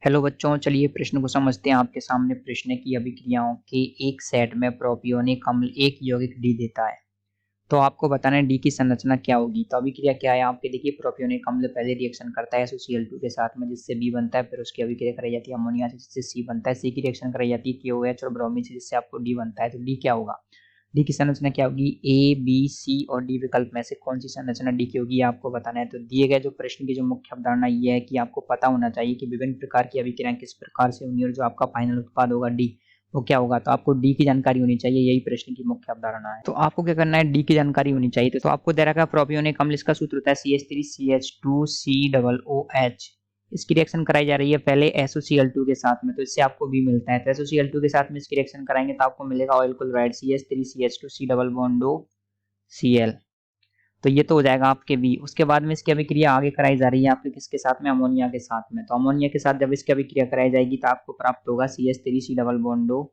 Hello बच्चों, चलिए प्रश्न को समझते हैं। आपके सामने प्रश्न है कि अभिक्रियाओं के एक सेट में प्रोपियोनिक अम्ल एक यौगिक डी देता है। तो आपको बताना है डी की संरचना क्या होगी। तो अभिक्रिया क्या है आपके, देखिए प्रोपियोनिक अम्ल पहले रिएक्शन करता है SOCl2 के साथ में, जिससे बी बनता है। फिर उसकी अभिक्रिया कराई जाती है अमोनिया से, जिससे सी बनता है। सी की रिएक्शन कराई जाती है KOH और ब्रोमीन से, जिससे आपको डी बनता है। तो डी क्या होगा, डी की संरचना क्या होगी। ए बी सी और डी विकल्प में से कौन सी संरचना डी की होगी, आपको बताना है। तो दिए गए जो प्रश्न की जो मुख्य अवधारणा ये है कि आपको पता होना चाहिए कि विभिन्न प्रकार की अभिक्रियाएं किस प्रकार से होंगी और जो आपका फाइनल उत्पाद होगा डी वो क्या होगा। तो आपको डी की जानकारी होनी चाहिए, यही प्रश्न की मुख्य अवधारणा है। तो आपको क्या करना है, डी की जानकारी होनी चाहिए। तो आपको दे रखा है प्रोपियोनिक अम्ल, इसका सूत्र होता है CH3CH2COOH। इसकी रिएक्शन कराई जा रही है पहले SOCl2 के साथ में, तो इससे आपको बी मिलता है। तो SOCl2 के साथ में इसकी रिएक्शन कराएंगे तो आपको मिलेगा oil chloride CH3CH2C double bond O Cl। तो ये तो हो जाएगा आपके बी। उसके बाद में इसकी अभिक्रिया आगे कराई जा रही है आपके किसके साथ में, अमोनिया के साथ में। तो अमोनिया के साथ जब इसकी अभिक्रिया कराई जाएगी तो आपको प्राप्त होगा CH3C double bond O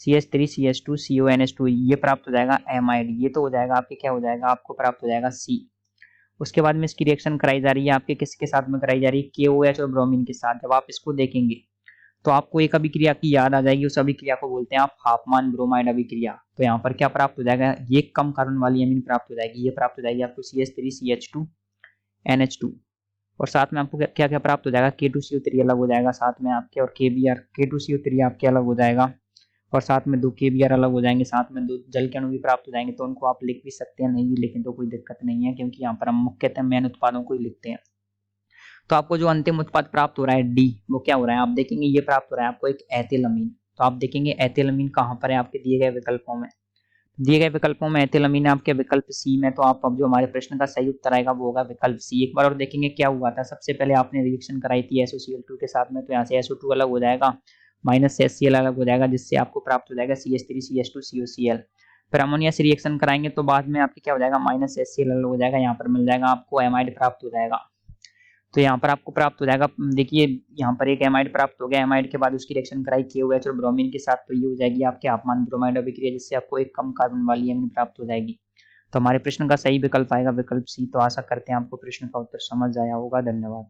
CH3CH2CONH2, ये प्राप्त हो जाएगा एमाइड। ये तो हो जाएगा आपके, क्या हो जाएगा, आपको प्राप्त हो जाएगा सी। उसके बाद में इसकी रिएक्शन कराई जा रही है आपके किसके साथ में कराई जा रही है, KOH और ब्रोमीन के साथ। जब आप इसको देखेंगे तो आपको एक अभिक्रिया की याद आ जाएगी। उस अभिक्रिया को बोलते हैं आप हाफमान ब्रोमाइड अभिक्रिया। तो यहाँ पर क्या प्राप्त हो जाएगा, ये कम कार्बन वाली अमीन प्राप्त हो जाएगी। ये प्राप्त हो जाएगी आपको CH3CH2NH2 और साथ में आपको क्या क्या प्राप्त हो जाएगा, K2CO3 अलग हो जाएगा साथ में आपके, और KBr K2CO3 आपके अलग हो जाएगा और साथ में 2 KBr अलग हो जाएंगे। साथ में 2 जल के अणु भी प्राप्त हो जाएंगे। तो उनको आप लिख भी सकते हैं, नहीं भी लिखें तो कोई दिक्कत नहीं है, क्योंकि यहाँ पर हम मुख्यतः मेन उत्पादों को ही लिखते हैं। तो आपको जो अंतिम उत्पाद प्राप्त हो रहा है डी, वो क्या हो रहा है आप देखेंगे, ये प्राप्त हो रहा है आपको एक एथिलअमीन। तो आप देखेंगे एथिलअमीन कहाँ पर है आपके दिए गए विकल्पों में, दिए गए विकल्पों में एथिलअमीन है आपके विकल्प सी में। तो आप अब जो हमारे प्रश्न का सही उत्तर आएगा वो होगा विकल्प सी। एक बार और देखेंगे क्या हुआ था। सबसे पहले आपने रिएक्शन कराई थी SOCl2 के साथ में, तो यहाँ से SO2 अलग हो जाएगा, माइनस से HCl अलग हो जाएगा, जिससे आपको प्राप्त हो जाएगा CH3CH2COCl। फिर अमोनिया से रिएक्शन कराएंगे तो बाद में आपके क्या हो जाएगा, माइनस HCl अलग हो जाएगा, यहाँ पर मिल जाएगा आपको एमाइड प्राप्त हो जाएगा। तो यहाँ पर आपको प्राप्त हो जाएगा, देखिए यहाँ पर एक एमाइड प्राप्त हो गया। एमाइड के बाद उसकी रिएक्शन कराई KOH और ब्रोमीन के साथ, तो ये हो जाएगी आपके हाफमान ब्रोमाइड अभिक्रिया, जिससे आपको एक कम कार्बन वाली अमीन प्राप्त हो जाएगी। तो हमारे प्रश्न का सही विकल्प आएगा विकल्प सी। तो आशा करते हैं आपको प्रश्न का उत्तर समझ आया होगा। धन्यवाद।